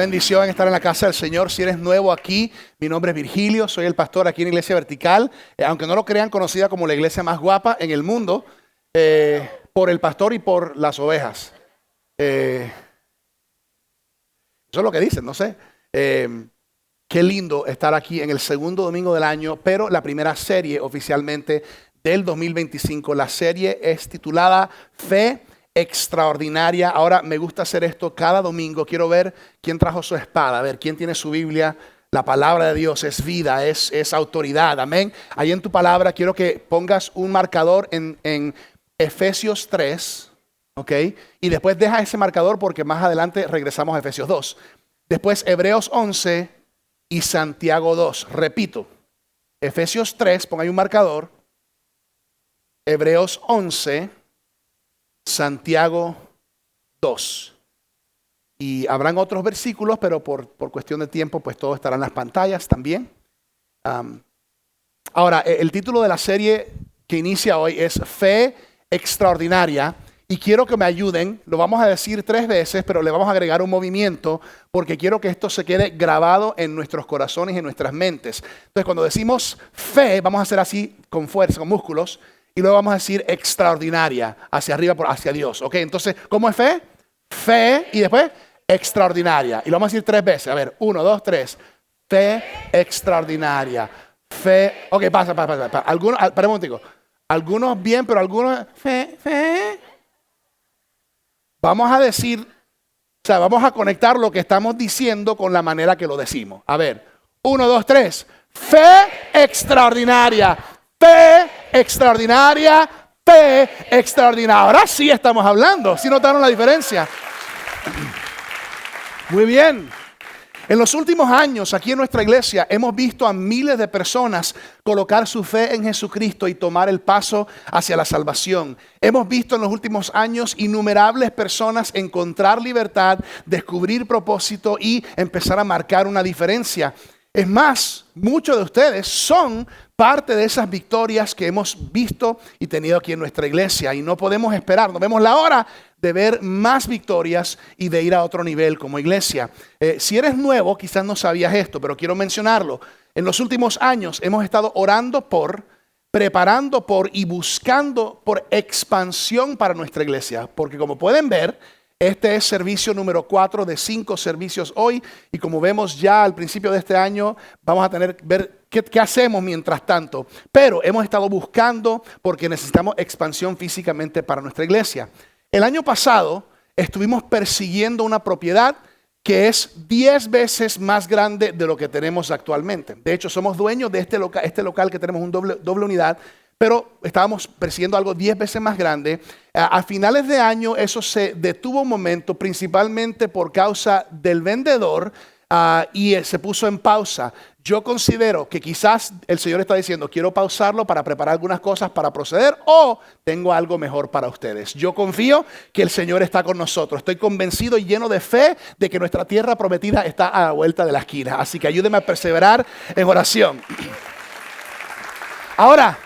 bendición estar en la casa del Señor. Si eres nuevo aquí, mi nombre es Virgilio, soy el pastor aquí en Iglesia Vertical, aunque no lo crean, conocida como la iglesia más guapa en el mundo, por el pastor y por las ovejas. Eso es lo que dicen, no sé. Qué lindo estar aquí en el segundo domingo del año, pero la primera serie oficialmente del 2025. La serie es titulada Fe Extraordinaria. Ahora me gusta hacer esto cada domingo. Quiero ver quién trajo su espada, a ver quién tiene su Biblia. La palabra de Dios es vida, es autoridad. Amén. Ahí en tu palabra quiero que pongas un marcador en Efesios 3. ¿Ok? Y después deja ese marcador porque más adelante regresamos a Efesios 2. Después Hebreos 11 y Santiago 2. Repito, Efesios 3, ponga ahí un marcador. Hebreos 11, Santiago 2. Y habrán otros versículos, pero por cuestión de tiempo, pues todo estará en las pantallas también. Ahora, el título de la serie que inicia hoy es Fe Extraordinaria. Y quiero que me ayuden, lo vamos a decir 3 veces, pero le vamos a agregar un movimiento porque quiero que esto se quede grabado en nuestros corazones y en nuestras mentes. Entonces, cuando decimos fe, vamos a hacer así con fuerza, con músculos, y luego vamos a decir extraordinaria, hacia arriba, hacia Dios. ¿Ok? Entonces, ¿cómo es fe? Fe y después extraordinaria. Y lo vamos a decir 3 veces. A ver, 1, 2, 3. Fe extraordinaria. Fe. Ok, pasa. Algunos, espera un momentico. Algunos bien, pero algunos fe. Vamos a decir, o sea, vamos a conectar lo que estamos diciendo con la manera que lo decimos. A ver, 1, 2, 3. Fe extraordinaria. Fe extraordinaria. Fe extraordinaria. Ahora sí estamos hablando. ¿Sí notaron la diferencia? Muy bien. En los últimos años, aquí en nuestra iglesia, hemos visto a miles de personas colocar su fe en Jesucristo y tomar el paso hacia la salvación. Hemos visto en los últimos años innumerables personas encontrar libertad, descubrir propósito y empezar a marcar una diferencia. Es más, muchos de ustedes son parte de esas victorias que hemos visto y tenido aquí en nuestra iglesia. Y no podemos esperar, no vemos la hora de ver más victorias y de ir a otro nivel como iglesia. Si eres nuevo, quizás no sabías esto, pero quiero mencionarlo. En los últimos años hemos estado orando por, preparando por y buscando por expansión para nuestra iglesia. Porque como pueden ver, este es servicio número 4 de 5 servicios hoy. Y como vemos ya al principio de este año, vamos a tener que ver qué hacemos mientras tanto. Pero hemos estado buscando porque necesitamos expansión físicamente para nuestra iglesia. El año pasado estuvimos persiguiendo una propiedad que es 10 veces más grande de lo que tenemos actualmente. De hecho, somos dueños de este local que tenemos un doble unidad, pero estábamos persiguiendo algo 10 veces más grande. A finales de año eso se detuvo un momento, principalmente por causa del vendedor, y se puso en pausa. Yo considero que quizás el Señor está diciendo, quiero pausarlo para preparar algunas cosas para proceder, o tengo algo mejor para ustedes. Yo confío que el Señor está con nosotros. Estoy convencido y lleno de fe de que nuestra tierra prometida está a la vuelta de la esquina. Así que ayúdenme a perseverar en oración. Ahora,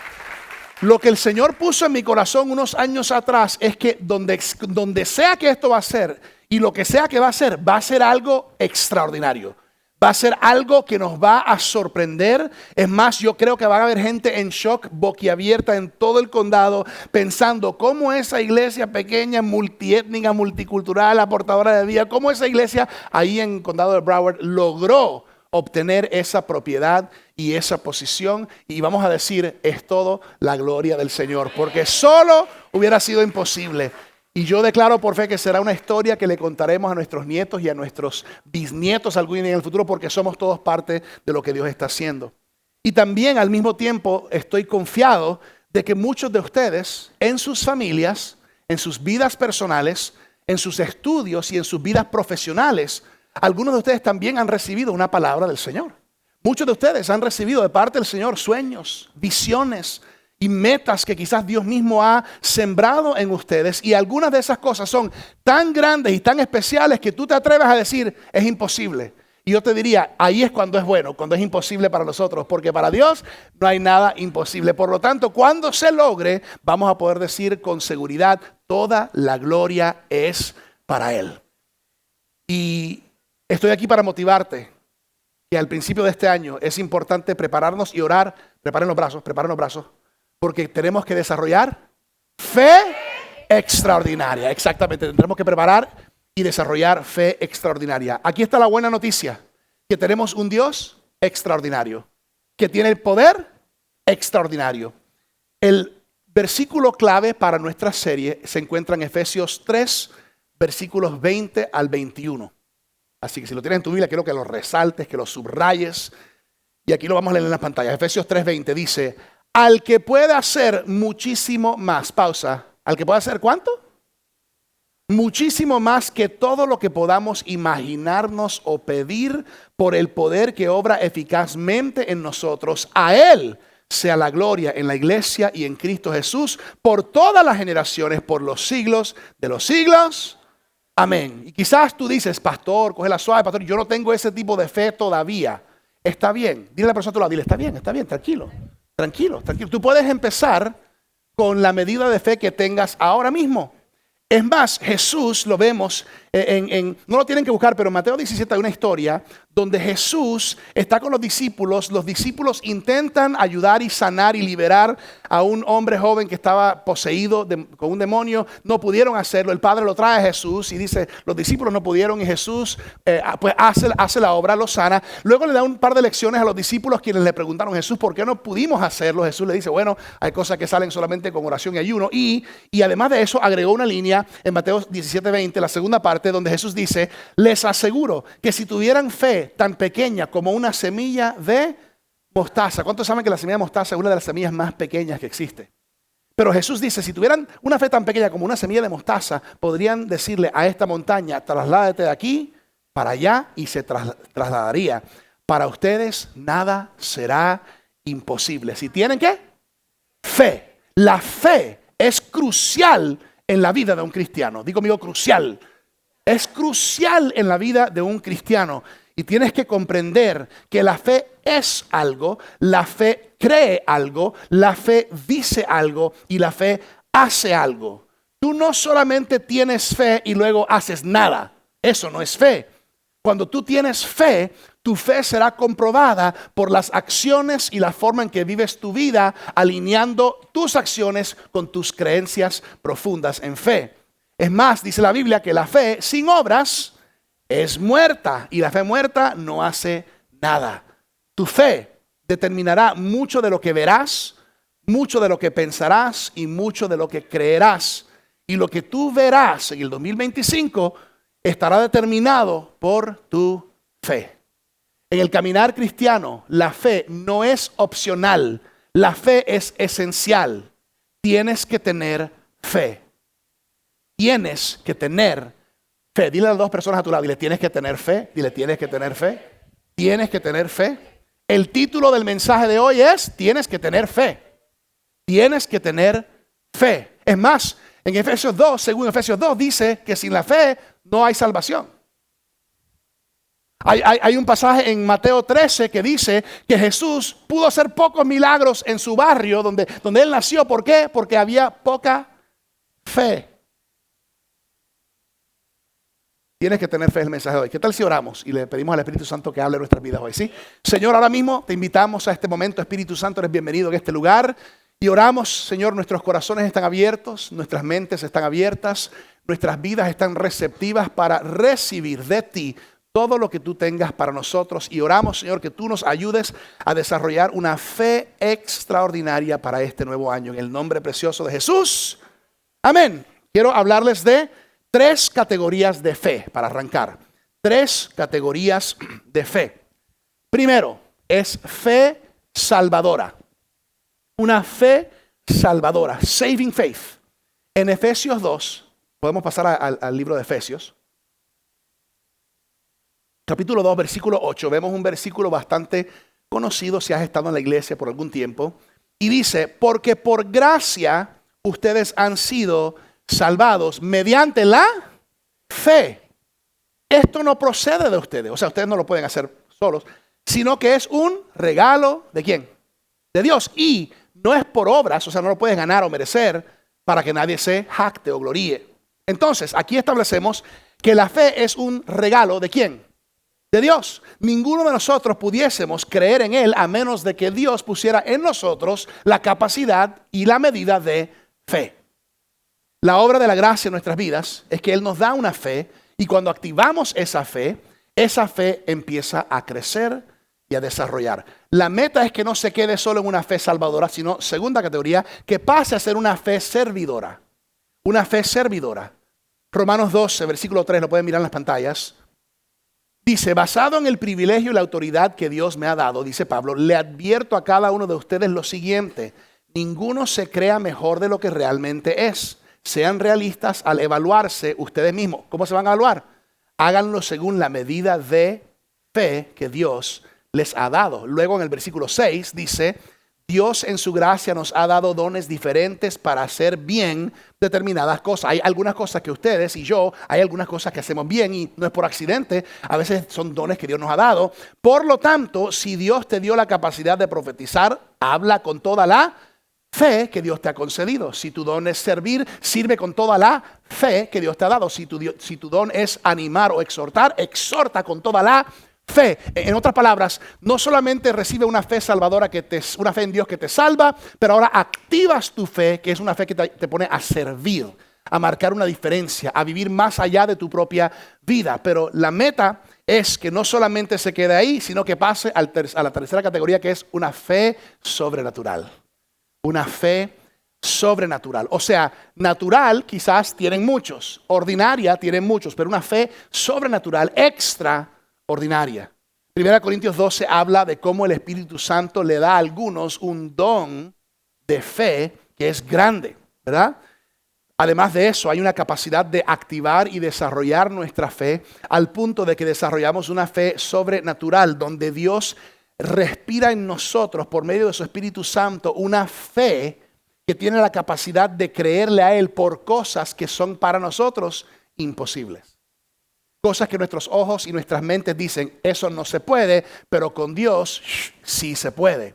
lo que el Señor puso en mi corazón unos años atrás es que donde sea que esto va a ser y lo que sea que va a ser algo extraordinario. Va a ser algo que nos va a sorprender. Es más, yo creo que va a haber gente en shock, boquiabierta en todo el condado, pensando cómo esa iglesia pequeña, multiétnica, multicultural, aportadora de vida, cómo esa iglesia ahí en el condado de Broward logró obtener esa propiedad y esa posición. Y vamos a decir, es todo la gloria del Señor, porque solo hubiera sido imposible. Y yo declaro por fe que será una historia que le contaremos a nuestros nietos y a nuestros bisnietos algún día en el futuro, porque somos todos parte de lo que Dios está haciendo. Y también al mismo tiempo estoy confiado de que muchos de ustedes en sus familias, en sus vidas personales, en sus estudios y en sus vidas profesionales, algunos de ustedes también han recibido una palabra del Señor. Muchos de ustedes han recibido de parte del Señor sueños, visiones y metas que quizás Dios mismo ha sembrado en ustedes. Y algunas de esas cosas son tan grandes y tan especiales que tú te atreves a decir, es imposible. Y yo te diría, ahí es cuando es bueno, cuando es imposible para nosotros, porque para Dios no hay nada imposible. Por lo tanto, cuando se logre, vamos a poder decir con seguridad, toda la gloria es para Él. Y Estoy aquí para motivarte que al principio de este año es importante prepararnos y orar. Preparen los brazos, porque tenemos que desarrollar fe extraordinaria. Exactamente, tendremos que preparar y desarrollar fe extraordinaria. Aquí está la buena noticia, que tenemos un Dios extraordinario, que tiene el poder extraordinario. El versículo clave para nuestra serie se encuentra en Efesios 3, versículos 20 al 21. Así que si lo tienes en tu Biblia, quiero que lo resaltes, que lo subrayes. Y aquí lo vamos a leer en la pantalla. Efesios 3:20 dice, al que pueda hacer muchísimo más. Pausa. ¿Al que pueda hacer cuánto? Muchísimo más que todo lo que podamos imaginarnos o pedir por el poder que obra eficazmente en nosotros. A Él sea la gloria en la iglesia y en Cristo Jesús por todas las generaciones, por los siglos de los siglos. Amén. Y quizás tú dices, pastor, coge la suave, pastor, yo no tengo ese tipo de fe todavía. Está bien. Dile a la persona a tu lado, dile, está bien, tranquilo. Tú puedes empezar con la medida de fe que tengas ahora mismo. Es más, Jesús lo vemos no lo tienen que buscar, pero en Mateo 17 hay una historia donde Jesús está con los discípulos intentan ayudar y sanar y liberar a un hombre joven que estaba poseído con un demonio, no pudieron hacerlo, el Padre lo trae a Jesús y dice, los discípulos no pudieron y Jesús pues hace la obra, lo sana, luego le da un par de lecciones a los discípulos quienes le preguntaron, Jesús, ¿por qué no pudimos hacerlo? Jesús le dice, bueno, hay cosas que salen solamente con oración y ayuno y además de eso agregó una línea en Mateo 17:20, la segunda parte, donde Jesús dice, les aseguro que si tuvieran fe tan pequeña como una semilla de mostaza. ¿Cuántos saben que la semilla de mostaza es una de las semillas más pequeñas que existe? Pero Jesús dice, si tuvieran una fe tan pequeña como una semilla de mostaza, podrían decirle a esta montaña, trasládate de aquí para allá y se trasladaría. Para ustedes nada será imposible. Si tienen ¿qué? Fe. La fe es crucial en la vida de un cristiano. Digo conmigo, crucial. Es crucial en la vida de un cristiano. Y tienes que comprender que la fe es algo, la fe cree algo, la fe dice algo y la fe hace algo. Tú no solamente tienes fe y luego haces nada. Eso no es fe. Cuando tú tienes fe, tu fe será comprobada por las acciones y la forma en que vives tu vida, alineando tus acciones con tus creencias profundas en fe. Es más, dice la Biblia que la fe sin obras es muerta y la fe muerta no hace nada. Tu fe determinará mucho de lo que verás, mucho de lo que pensarás y mucho de lo que creerás. Y lo que tú verás en el 2025 estará determinado por tu fe. En el caminar cristiano, la fe no es opcional, la fe es esencial. Tienes que tener fe. Tienes que tener fe. Dile a las dos personas a tu lado, dile, tienes que tener fe. Dile, tienes que tener fe. Tienes que tener fe. El título del mensaje de hoy es, tienes que tener fe. Tienes que tener fe. Es más, en Efesios 2, según Efesios 2, dice que sin la fe no hay salvación. Hay un pasaje en Mateo 13 que dice que Jesús pudo hacer pocos milagros en su barrio donde él nació. ¿Por qué? Porque había poca fe. Tienes que tener fe en el mensaje de hoy. ¿Qué tal si oramos y le pedimos al Espíritu Santo que hable en nuestras vidas hoy? ¿Sí? Señor, ahora mismo te invitamos a este momento. Espíritu Santo, eres bienvenido en este lugar. Y oramos, Señor, nuestros corazones están abiertos, nuestras mentes están abiertas, nuestras vidas están receptivas para recibir de ti todo lo que tú tengas para nosotros. Y oramos, Señor, que tú nos ayudes a desarrollar una fe extraordinaria para este nuevo año. En el nombre precioso de Jesús. Amén. Quiero hablarles de 3 categorías de fe para arrancar. 3 categorías de fe. Primero, es fe salvadora. Una fe salvadora. Saving faith. En Efesios 2, podemos pasar al libro de Efesios. Capítulo 2, versículo 8. Vemos un versículo bastante conocido si has estado en la iglesia por algún tiempo. Y dice, porque por gracia ustedes han sido salvados mediante la fe. Esto no procede de ustedes, o sea, ustedes no lo pueden hacer solos, sino que es un regalo ¿de quién? De Dios. Y no es por obras, o sea, no lo puedes ganar o merecer para que nadie se jacte o gloríe. Entonces, aquí establecemos que la fe es un regalo ¿de quién? de Dios. Ninguno de nosotros pudiésemos creer en Él a menos de que Dios pusiera en nosotros la capacidad y la medida de fe. La obra de la gracia en nuestras vidas es que Él nos da una fe y cuando activamos esa fe empieza a crecer y a desarrollar. La meta es que no se quede solo en una fe salvadora, sino, segunda categoría, que pase a ser una fe servidora. Una fe servidora. Romanos 12, versículo 3, lo pueden mirar en las pantallas. Dice, basado en el privilegio y la autoridad que Dios me ha dado, dice Pablo, le advierto a cada uno de ustedes lo siguiente: ninguno se crea mejor de lo que realmente es. Sean realistas al evaluarse ustedes mismos. ¿Cómo se van a evaluar? Háganlo según la medida de fe que Dios les ha dado. Luego en el versículo 6 dice, Dios en su gracia nos ha dado dones diferentes para hacer bien determinadas cosas. Hay algunas cosas que ustedes y yo, hay algunas cosas que hacemos bien y no es por accidente. A veces son dones que Dios nos ha dado. Por lo tanto, si Dios te dio la capacidad de profetizar, habla con toda la fe que Dios te ha concedido. Si tu don es servir, sirve con toda la fe que Dios te ha dado. Si tu don es animar o exhortar, exhorta con toda la fe. En otras palabras, no solamente recibe una fe salvadora, una fe en Dios que te salva, pero ahora activas tu fe, que es una fe que te pone a servir, a marcar una diferencia, a vivir más allá de tu propia vida. Pero la meta es que no solamente se quede ahí, sino que pase a la tercera categoría, que es una fe sobrenatural. Una fe sobrenatural. O sea, natural quizás tienen muchos, ordinaria tienen muchos, pero una fe sobrenatural, extraordinaria. 1 Corintios 12 habla de cómo el Espíritu Santo le da a algunos un don de fe que es grande, ¿verdad? Además de eso, hay una capacidad de activar y desarrollar nuestra fe al punto de que desarrollamos una fe sobrenatural, donde Dios respira en nosotros por medio de su Espíritu Santo una fe que tiene la capacidad de creerle a Él por cosas que son para nosotros imposibles. Cosas que nuestros ojos y nuestras mentes dicen, eso no se puede, pero con Dios sí se puede.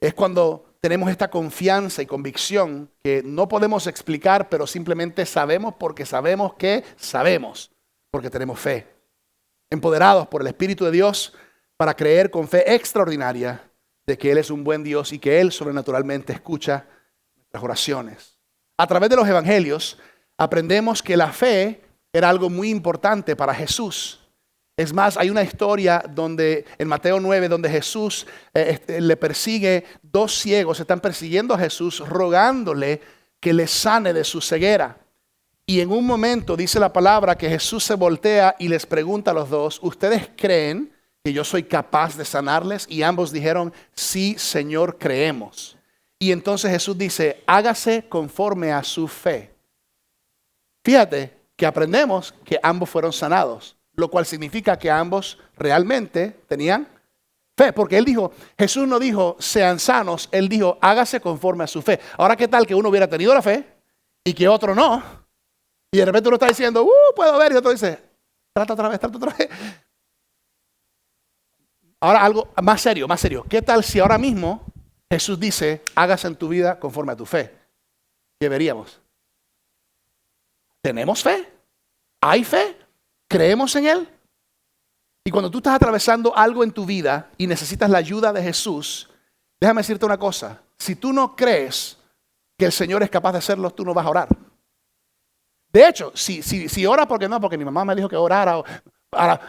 Es cuando tenemos esta confianza y convicción que no podemos explicar, pero simplemente sabemos porque sabemos que sabemos, porque tenemos fe. Empoderados por el Espíritu de Dios, para creer con fe extraordinaria de que Él es un buen Dios y que Él sobrenaturalmente escucha nuestras oraciones. A través de los evangelios aprendemos que la fe era algo muy importante para Jesús. Es más, hay una historia en Mateo 9 donde Jesús le persigue, dos ciegos están persiguiendo a Jesús rogándole que le sane de su ceguera. Y en un momento dice la palabra que Jesús se voltea y les pregunta a los dos, ¿ustedes creen que yo soy capaz de sanarles? Y ambos dijeron, sí, Señor, creemos. Y entonces Jesús dice, hágase conforme a su fe. Fíjate que aprendemos que ambos fueron sanados, lo cual significa que ambos realmente tenían fe. Porque Jesús no dijo, sean sanos, Él dijo, hágase conforme a su fe. Ahora, ¿qué tal que uno hubiera tenido la fe y que otro no? Y de repente uno está diciendo, puedo ver, y otro dice, trata otra vez. Ahora algo más serio. ¿Qué tal si ahora mismo Jesús dice, hágase en tu vida conforme a tu fe? ¿Qué veríamos? ¿Tenemos fe? ¿Hay fe? ¿Creemos en Él? Y cuando tú estás atravesando algo en tu vida y necesitas la ayuda de Jesús, déjame decirte una cosa. Si tú no crees que el Señor es capaz de hacerlo, tú no vas a orar. De hecho, si oras porque mi mamá me dijo que orara,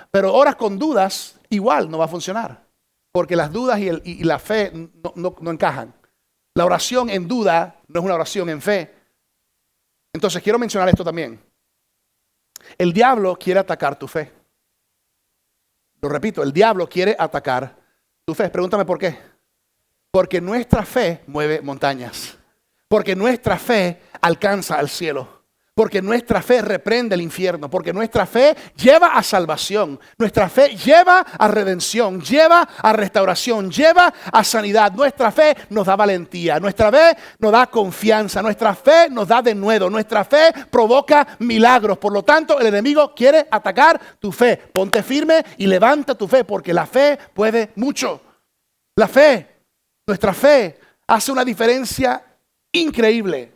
pero oras con dudas, igual no va a funcionar. Porque las dudas y la fe no encajan. La oración en duda no es una oración en fe. Entonces quiero mencionar esto también. El diablo quiere atacar tu fe. Lo repito, el diablo quiere atacar tu fe. Pregúntame por qué. Porque nuestra fe mueve montañas. Porque nuestra fe alcanza al cielo. Porque nuestra fe reprende el infierno. Porque nuestra fe lleva a salvación. Nuestra fe lleva a redención. Lleva a restauración. Lleva a sanidad. Nuestra fe nos da valentía. Nuestra fe nos da confianza. Nuestra fe nos da denuedo. Nuestra fe provoca milagros. Por lo tanto, el enemigo quiere atacar tu fe. Ponte firme y levanta tu fe. Porque la fe puede mucho. La fe, nuestra fe hace una diferencia increíble.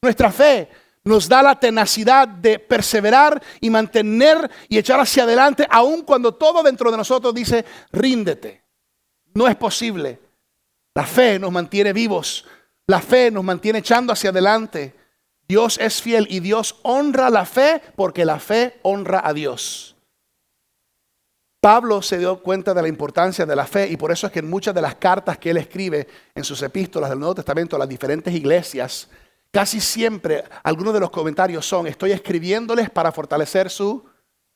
Nuestra fe Nos da la tenacidad de perseverar y mantener y echar hacia adelante, aun cuando todo dentro de nosotros dice, ríndete. No es posible. La fe nos mantiene vivos. La fe nos mantiene echando hacia adelante. Dios es fiel y Dios honra la fe porque la fe honra a Dios. Pablo se dio cuenta de la importancia de la fe y por eso es que en muchas de las cartas que él escribe en sus epístolas del Nuevo Testamento a las diferentes iglesias, casi siempre algunos de los comentarios son, estoy escribiéndoles para fortalecer su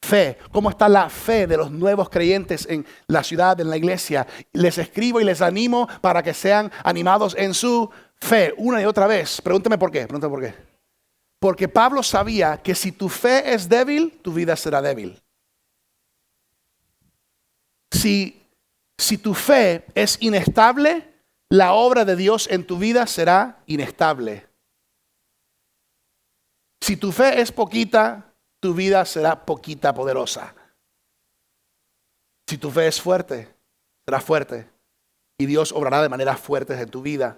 fe. ¿Cómo está la fe de los nuevos creyentes en la ciudad, en la iglesia? Les escribo y les animo para que sean animados en su fe. Una y otra vez. Pregúnteme por qué. Porque Pablo sabía que si tu fe es débil, tu vida será débil. Si tu fe es inestable, la obra de Dios en tu vida será inestable. Si tu fe es poquita, tu vida será poquita poderosa. Si tu fe es fuerte, será fuerte. Y Dios obrará de maneras fuertes en tu vida.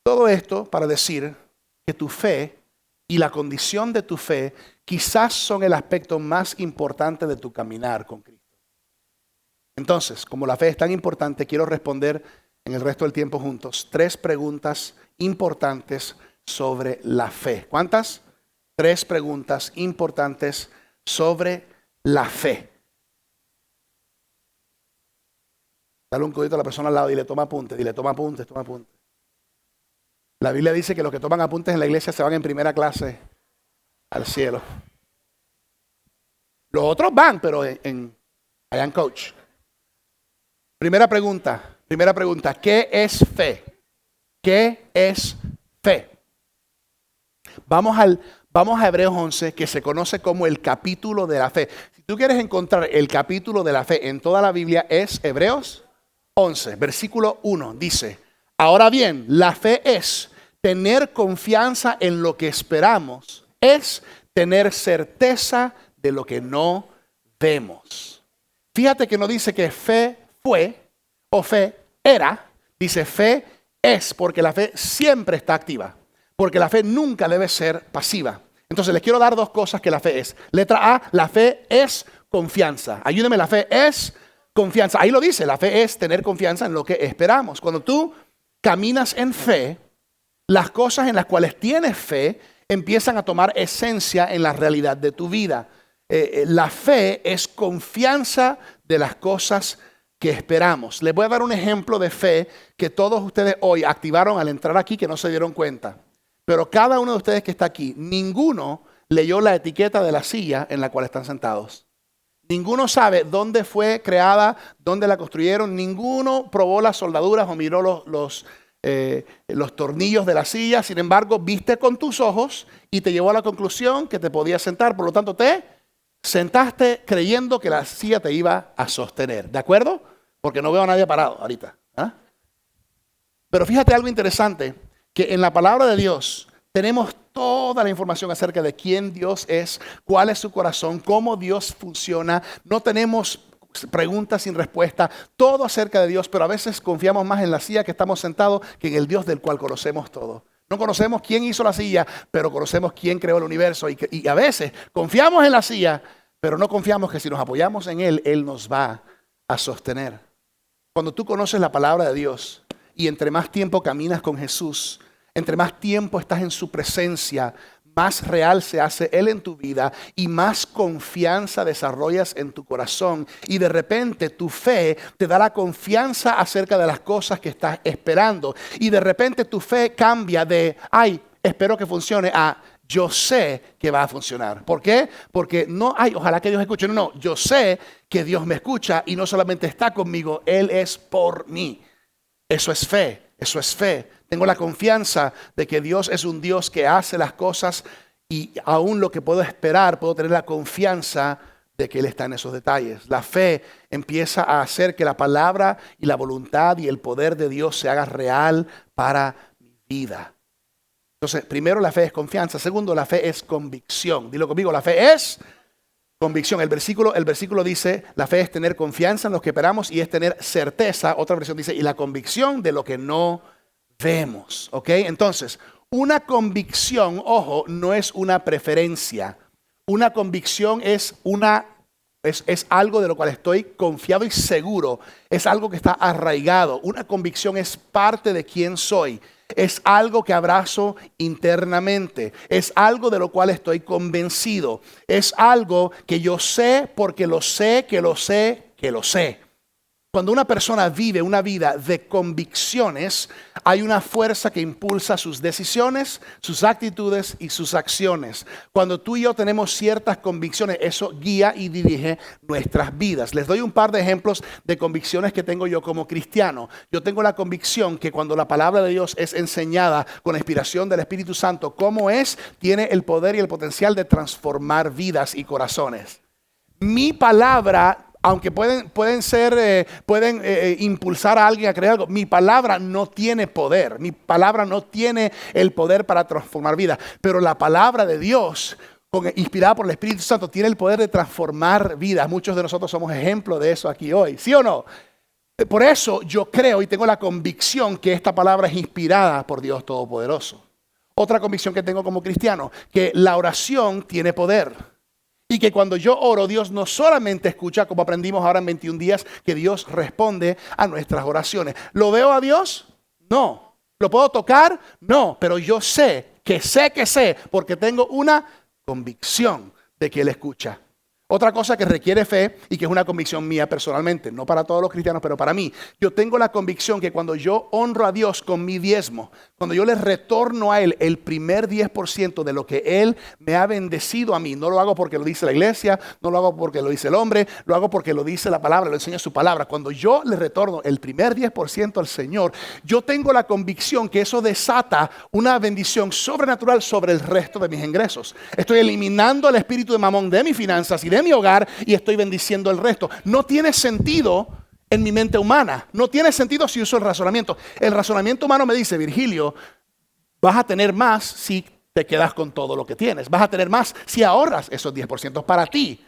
Todo esto para decir que tu fe y la condición de tu fe quizás son el aspecto más importante de tu caminar con Cristo. Entonces, como la fe es tan importante, quiero responder en el resto del tiempo juntos 3 preguntas importantes sobre la fe. ¿Cuántas? 3 preguntas importantes sobre la fe. Dale un codito a la persona al lado y le toma apuntes. Dile, toma apuntes, toma apuntes. La Biblia dice que los que toman apuntes en la iglesia se van en primera clase al cielo. Los otros van, pero allá en coach. Primera pregunta. ¿Qué es fe? ¿Qué es fe? Vamos a Hebreos 11, que se conoce como el capítulo de la fe. Si tú quieres encontrar el capítulo de la fe en toda la Biblia, es Hebreos 11, versículo 1. Dice, ahora bien, la fe es tener confianza en lo que esperamos, es tener certeza de lo que no vemos. Fíjate que no dice que fe fue o fe era, dice fe es, porque la fe siempre está activa. Porque la fe nunca debe ser pasiva. Entonces les quiero dar 2 cosas que la fe es. Letra A, la fe es confianza. Ayúdeme, la fe es confianza. Ahí lo dice, la fe es tener confianza en lo que esperamos. Cuando tú caminas en fe, las cosas en las cuales tienes fe empiezan a tomar esencia en la realidad de tu vida. La fe es confianza de las cosas que esperamos. Les voy a dar un ejemplo de fe que todos ustedes hoy activaron al entrar aquí que no se dieron cuenta. Pero cada uno de ustedes que está aquí, ninguno leyó la etiqueta de la silla en la cual están sentados. Ninguno sabe dónde fue creada, dónde la construyeron. Ninguno probó las soldaduras o miró los tornillos de la silla. Sin embargo, viste con tus ojos y te llevó a la conclusión que te podías sentar. Por lo tanto, te sentaste creyendo que la silla te iba a sostener. ¿De acuerdo? Porque no veo a nadie parado ahorita. Pero fíjate algo interesante, que en la palabra de Dios tenemos toda la información acerca de quién Dios es, cuál es su corazón, cómo Dios funciona. No tenemos preguntas sin respuesta, todo acerca de Dios, pero a veces confiamos más en la silla que estamos sentados que en el Dios del cual conocemos todo. No conocemos quién hizo la silla, pero conocemos quién creó el universo. Y a veces confiamos en la silla, pero no confiamos que si nos apoyamos en Él, Él nos va a sostener. Cuando tú conoces la palabra de Dios y entre más tiempo caminas con Jesús, entre más tiempo estás en su presencia, más real se hace Él en tu vida y más confianza desarrollas en tu corazón. Y de repente tu fe te da la confianza acerca de las cosas que estás esperando. Y de repente tu fe cambia de, espero que funcione, a yo sé que va a funcionar. ¿Por qué? Porque no hay, ojalá que Dios escuche. No, yo sé que Dios me escucha y no solamente está conmigo, Él es por mí. Eso es fe, eso es fe. Tengo la confianza de que Dios es un Dios que hace las cosas y aún lo que puedo esperar, puedo tener la confianza de que Él está en esos detalles. La fe empieza a hacer que la palabra y la voluntad y el poder de Dios se haga real para mi vida. Entonces, primero la fe es confianza. Segundo, la fe es convicción. Dilo conmigo, la fe es convicción. El versículo dice, la fe es tener confianza en lo que esperamos y es tener certeza. Otra versión dice, y la convicción de lo que no vemos. ¿Ok? Entonces, Una convicción, ojo, no es una preferencia. Una convicción es algo de lo cual estoy confiado y seguro. Es algo que está arraigado. Una convicción es parte de quién soy. Es algo que abrazo internamente. Es algo de lo cual estoy convencido. Es algo que yo sé porque lo sé, que lo sé, que lo sé. Cuando una persona vive una vida de convicciones, hay una fuerza que impulsa sus decisiones, sus actitudes y sus acciones. Cuando tú y yo tenemos ciertas convicciones, eso guía y dirige nuestras vidas. Les doy un par de ejemplos de convicciones que tengo yo como cristiano. Yo tengo la convicción que cuando la palabra de Dios es enseñada con la inspiración del Espíritu Santo, como es, tiene el poder y el potencial de transformar vidas y corazones. Mi palabra, aunque pueden impulsar a alguien a creer algo, mi palabra no tiene poder. Mi palabra no tiene el poder para transformar vidas. Pero la palabra de Dios, inspirada por el Espíritu Santo, tiene el poder de transformar vidas. Muchos de nosotros somos ejemplos de eso aquí hoy. ¿Sí o no? Por eso yo creo y tengo la convicción que esta palabra es inspirada por Dios Todopoderoso. Otra convicción que tengo como cristiano, que la oración tiene poder. Y que cuando yo oro, Dios no solamente escucha, como aprendimos ahora en 21 días, que Dios responde a nuestras oraciones. ¿Lo veo a Dios? No. ¿Lo puedo tocar? No. Pero yo sé, porque tengo una convicción de que Él escucha. Otra cosa que requiere fe y que es una convicción mía personalmente, no para todos los cristianos, pero para mí. Yo tengo la convicción que cuando yo honro a Dios con mi diezmo, cuando yo le retorno a Él el primer 10% de lo que Él me ha bendecido a mí, no lo hago porque lo dice la iglesia, no lo hago porque lo dice el hombre, lo hago porque lo dice la palabra, lo enseña su palabra. Cuando yo le retorno el primer 10% al Señor, yo tengo la convicción que eso desata una bendición sobrenatural sobre el resto de mis ingresos. Estoy eliminando el espíritu de mamón de mis finanzas y de mi hogar y estoy bendiciendo el resto. No tiene sentido en mi mente humana. No tiene sentido si uso el razonamiento. El razonamiento humano me dice, Virgilio, vas a tener más si te quedas con todo lo que tienes. Vas a tener más si ahorras esos 10% para ti.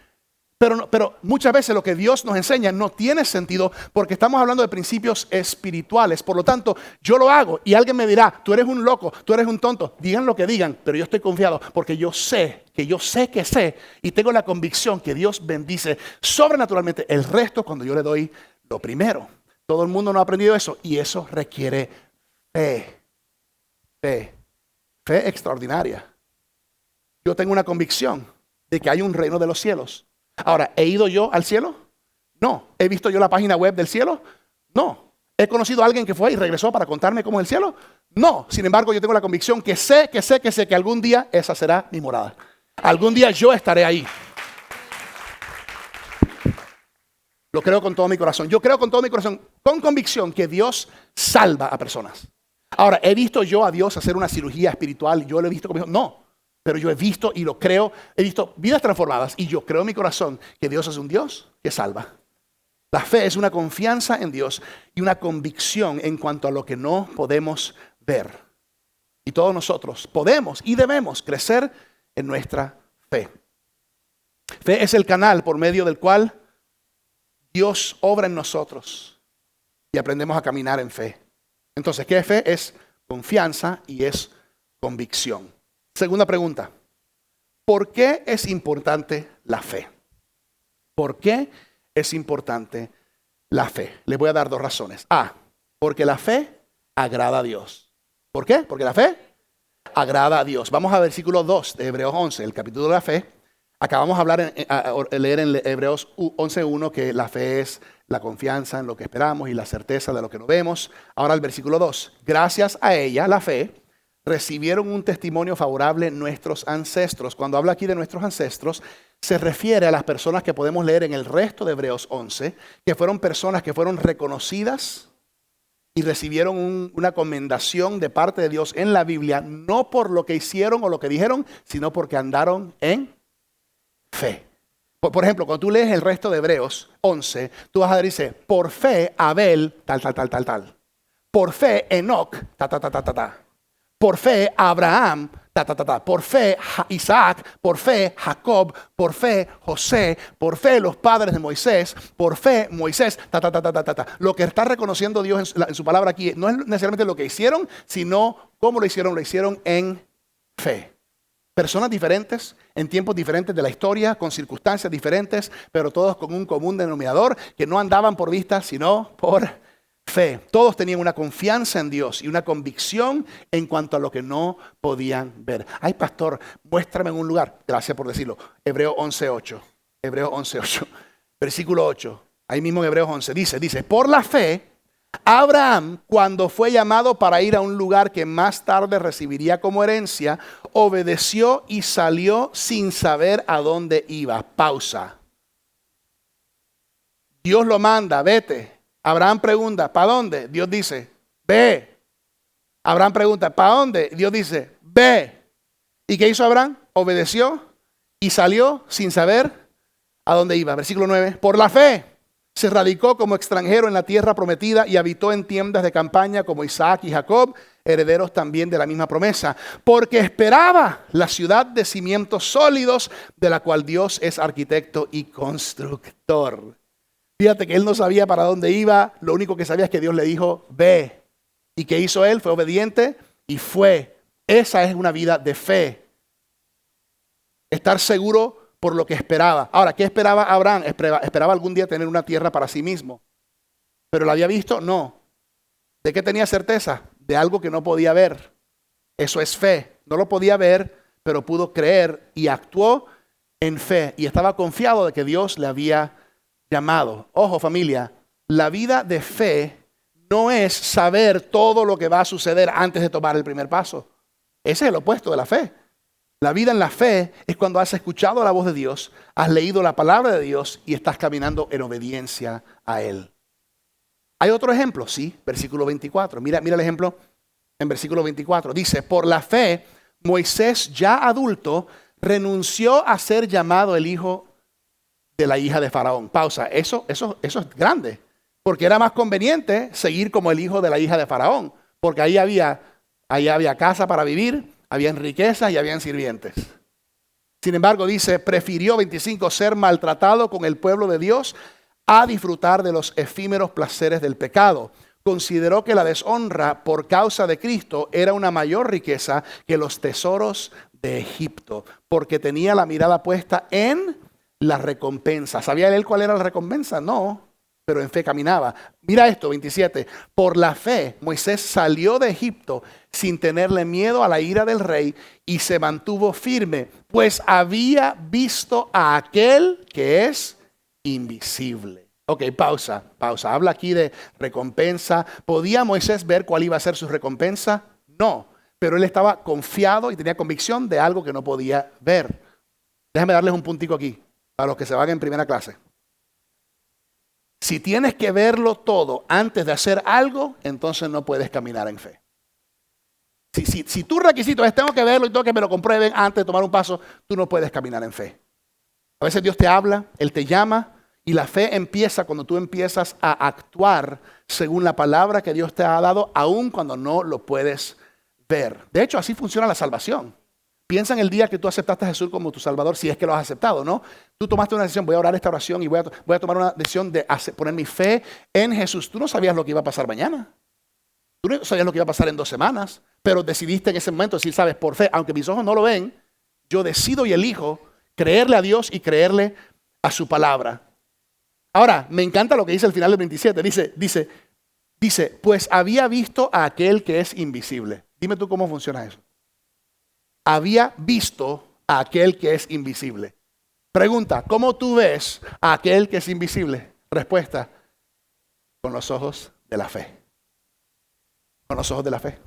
Pero muchas veces lo que Dios nos enseña no tiene sentido porque estamos hablando de principios espirituales. Por lo tanto, yo lo hago y alguien me dirá, tú eres un loco, tú eres un tonto. Digan lo que digan, pero yo estoy confiado porque yo sé y tengo la convicción que Dios bendice sobrenaturalmente el resto cuando yo le doy lo primero. Todo el mundo no ha aprendido eso y eso requiere fe. Fe extraordinaria. Yo tengo una convicción de que hay un reino de los cielos. Ahora, ¿he ido yo al cielo? No. ¿He visto yo la página web del cielo? No. ¿He conocido a alguien que fue y regresó para contarme cómo es el cielo? No. Sin embargo, yo tengo la convicción que sé que algún día esa será mi morada. Algún día yo estaré ahí. Lo creo con todo mi corazón. Yo creo con todo mi corazón, con convicción, que Dios salva a personas. Ahora, ¿he visto yo a Dios hacer una cirugía espiritual? ¿Yo lo he visto como? No. Pero yo he visto y lo creo, he visto vidas transformadas y yo creo en mi corazón que Dios es un Dios que salva. La fe es una confianza en Dios y una convicción en cuanto a lo que no podemos ver. Y todos nosotros podemos y debemos crecer en nuestra fe. Fe es el canal por medio del cual Dios obra en nosotros y aprendemos a caminar en fe. Entonces, ¿qué es fe? Es confianza y es convicción. Segunda pregunta, ¿por qué es importante la fe? ¿Por qué es importante la fe? Les voy a dar dos razones. A, porque la fe agrada a Dios. ¿Por qué? Porque la fe agrada a Dios. Vamos a versículo 2 de Hebreos 11, el capítulo de la fe. Acabamos de leer en Hebreos 11:1 que la fe es la confianza en lo que esperamos y la certeza de lo que no vemos. Ahora el versículo 2, gracias a ella, la fe, recibieron un testimonio favorable nuestros ancestros. Cuando habla aquí de nuestros ancestros, se refiere a las personas que podemos leer en el resto de Hebreos 11, que fueron personas que fueron reconocidas y recibieron una comendación de parte de Dios en la Biblia, no por lo que hicieron o lo que dijeron, sino porque andaron en fe. Por ejemplo, cuando tú lees el resto de Hebreos 11, tú vas a decir, por fe Abel, tal. Por fe Enoc, ta. Por fe, Abraham, Por fe, Isaac, por fe, Jacob, por fe, José, por fe, los padres de Moisés, por fe, Moisés, Lo que está reconociendo Dios en su palabra aquí no es necesariamente lo que hicieron, sino cómo lo hicieron en fe. Personas diferentes, en tiempos diferentes de la historia, con circunstancias diferentes, pero todos con un común denominador, que no andaban por vista, sino por fe. Todos tenían una confianza en Dios y una convicción en cuanto a lo que no podían ver. Ay, pastor, muéstrame en un lugar. Gracias por decirlo. Hebreos 11:8. Hebreos 11:8. Versículo 8. Ahí mismo en Hebreos 11 dice, por la fe, Abraham, cuando fue llamado para ir a un lugar que más tarde recibiría como herencia, obedeció y salió sin saber a dónde iba. Pausa. Dios lo manda, vete. Abraham pregunta, ¿para dónde? Dios dice, ve. Abraham pregunta, ¿para dónde? Dios dice, ve. ¿Y qué hizo Abraham? Obedeció y salió sin saber a dónde iba. Versículo 9. Por la fe se radicó como extranjero en la tierra prometida y habitó en tiendas de campaña como Isaac y Jacob, herederos también de la misma promesa, porque esperaba la ciudad de cimientos sólidos, de la cual Dios es arquitecto y constructor. Fíjate que él no sabía para dónde iba, lo único que sabía es que Dios le dijo, ve. ¿Y qué hizo él? Fue obediente y fue. Esa es una vida de fe. Estar seguro por lo que esperaba. Ahora, ¿qué esperaba Abraham? Esperaba algún día tener una tierra para sí mismo. ¿Pero la había visto? No. ¿De qué tenía certeza? De algo que no podía ver. Eso es fe. No lo podía ver, pero pudo creer y actuó en fe. Y estaba confiado de que Dios le había llamado. Ojo, familia, la vida de fe no es saber todo lo que va a suceder antes de tomar el primer paso. Ese es el opuesto de la fe. La vida en la fe es cuando has escuchado la voz de Dios, has leído la palabra de Dios y estás caminando en obediencia a Él. ¿Hay otro ejemplo? Sí, versículo 24. Mira el ejemplo en versículo 24. Dice, por la fe, Moisés ya adulto renunció a ser llamado el hijo de la hija de Faraón. Pausa. Eso es grande. Porque era más conveniente seguir como el hijo de la hija de Faraón. Porque ahí había casa para vivir, habían riquezas y habían sirvientes. Sin embargo, dice, prefirió 25 ser maltratado con el pueblo de Dios a disfrutar de los efímeros placeres del pecado. Consideró que la deshonra por causa de Cristo era una mayor riqueza que los tesoros de Egipto, porque tenía la mirada puesta en la recompensa. ¿Sabía él cuál era la recompensa? No, pero en fe caminaba. Mira esto, 27. Por la fe, Moisés salió de Egipto sin tenerle miedo a la ira del rey y se mantuvo firme, pues había visto a aquel que es invisible. Ok, pausa. Habla aquí de recompensa. ¿Podía Moisés ver cuál iba a ser su recompensa? No, pero él estaba confiado y tenía convicción de algo que no podía ver. Déjame darles un puntico aquí, para los que se van en primera clase. Si tienes que verlo todo antes de hacer algo, entonces no puedes caminar en fe. Si tu requisito es tengo que verlo y tengo que me lo comprueben antes de tomar un paso, tú no puedes caminar en fe. A veces Dios te habla, Él te llama y la fe empieza cuando tú empiezas a actuar según la palabra que Dios te ha dado, aun cuando no lo puedes ver. De hecho, así funciona la salvación. Piensa en el día que tú aceptaste a Jesús como tu Salvador, si es que lo has aceptado, ¿no? Tú tomaste una decisión, voy a orar esta oración y voy a tomar una decisión de poner mi fe en Jesús. Tú no sabías lo que iba a pasar mañana. Tú no sabías lo que iba a pasar en 2 semanas, pero decidiste en ese momento decir, sabes, por fe, aunque mis ojos no lo ven, yo decido y elijo creerle a Dios y creerle a su palabra. Ahora, me encanta lo que dice al final del 27. Dice, pues había visto a aquel que es invisible. Dime tú cómo funciona eso. Había visto a aquel que es invisible. Pregunta, ¿cómo tú ves a aquel que es invisible? Respuesta, con los ojos de la fe. Con los ojos de la fe.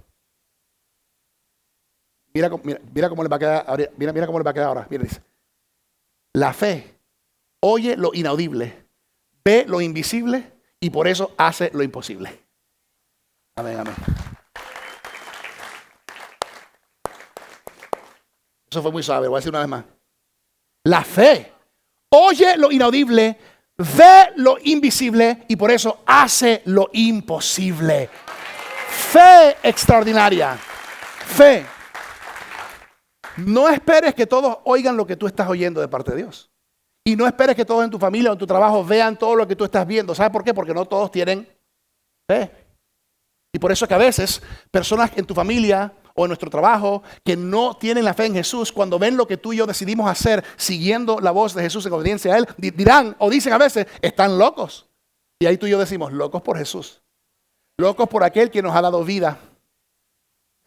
Mira cómo le va a quedar ahora. Mira cómo le va a quedar ahora. Mira, dice. La fe oye lo inaudible, ve lo invisible y por eso hace lo imposible. Amén. Eso fue muy suave, lo voy a decir una vez más. La fe oye lo inaudible, ve lo invisible y por eso hace lo imposible. Fe extraordinaria. Fe. No esperes que todos oigan lo que tú estás oyendo de parte de Dios. Y no esperes que todos en tu familia o en tu trabajo vean todo lo que tú estás viendo. ¿Sabes por qué? Porque no todos tienen fe. Y por eso es que a veces personas en tu familia o en nuestro trabajo que no tienen la fe en Jesús, cuando ven lo que tú y yo decidimos hacer siguiendo la voz de Jesús en obediencia a Él, dirán o dicen a veces, están locos. Y ahí tú y yo decimos, locos por Jesús. Locos por aquel que nos ha dado vida.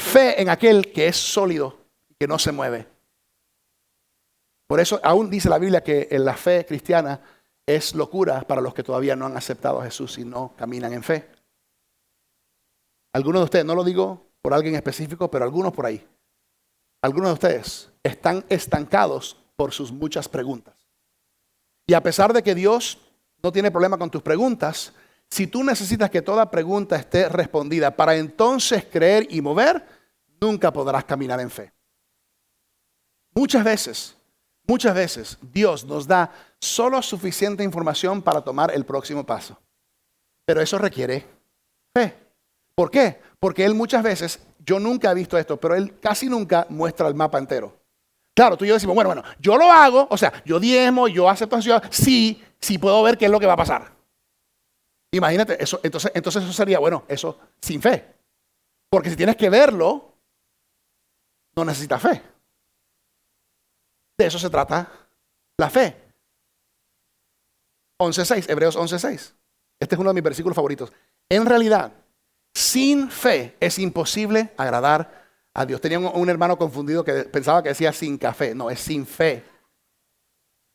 Fe en aquel que es sólido y que no se mueve. Por eso aún dice la Biblia que la fe cristiana es locura para los que todavía no han aceptado a Jesús y no caminan en fe. Algunos de ustedes, no lo digo por alguien específico, pero algunos por ahí. Algunos de ustedes están estancados por sus muchas preguntas. Y a pesar de que Dios no tiene problema con tus preguntas, si tú necesitas que toda pregunta esté respondida para entonces creer y mover, nunca podrás caminar en fe. Muchas veces Dios nos da solo suficiente información para tomar el próximo paso. Pero eso requiere fe. ¿Por qué? Porque Él muchas veces, yo nunca he visto esto, pero Él casi nunca muestra el mapa entero. Claro, tú y yo decimos, bueno, yo lo hago, o sea, yo diezmo, yo acepto ansiedad, sí puedo ver qué es lo que va a pasar. Imagínate, eso, entonces eso sería, eso sin fe. Porque si tienes que verlo, no necesitas fe. De eso se trata la fe. 11:6, Hebreos 11:6. Este es uno de mis versículos favoritos. En realidad, sin fe es imposible agradar a Dios. Tenía un hermano confundido que pensaba que decía sin café. No, es sin fe.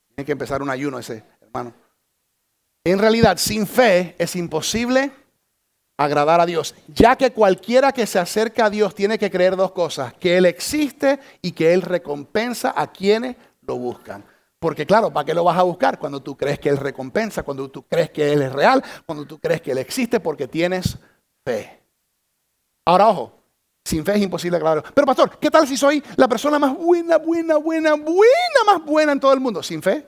Tiene que empezar un ayuno ese hermano. En realidad, sin fe es imposible agradar a Dios, ya que cualquiera que se acerca a Dios tiene que creer dos cosas: que Él existe y que Él recompensa a quienes lo buscan. Porque claro, ¿para qué lo vas a buscar? Cuando tú crees que Él recompensa, cuando tú crees que Él es real, cuando tú crees que Él existe, porque tienes fe. Ahora, ojo, sin fe es imposible agradar a Dios. Pero pastor, ¿qué tal si soy la persona más buena en todo el mundo? Sin fe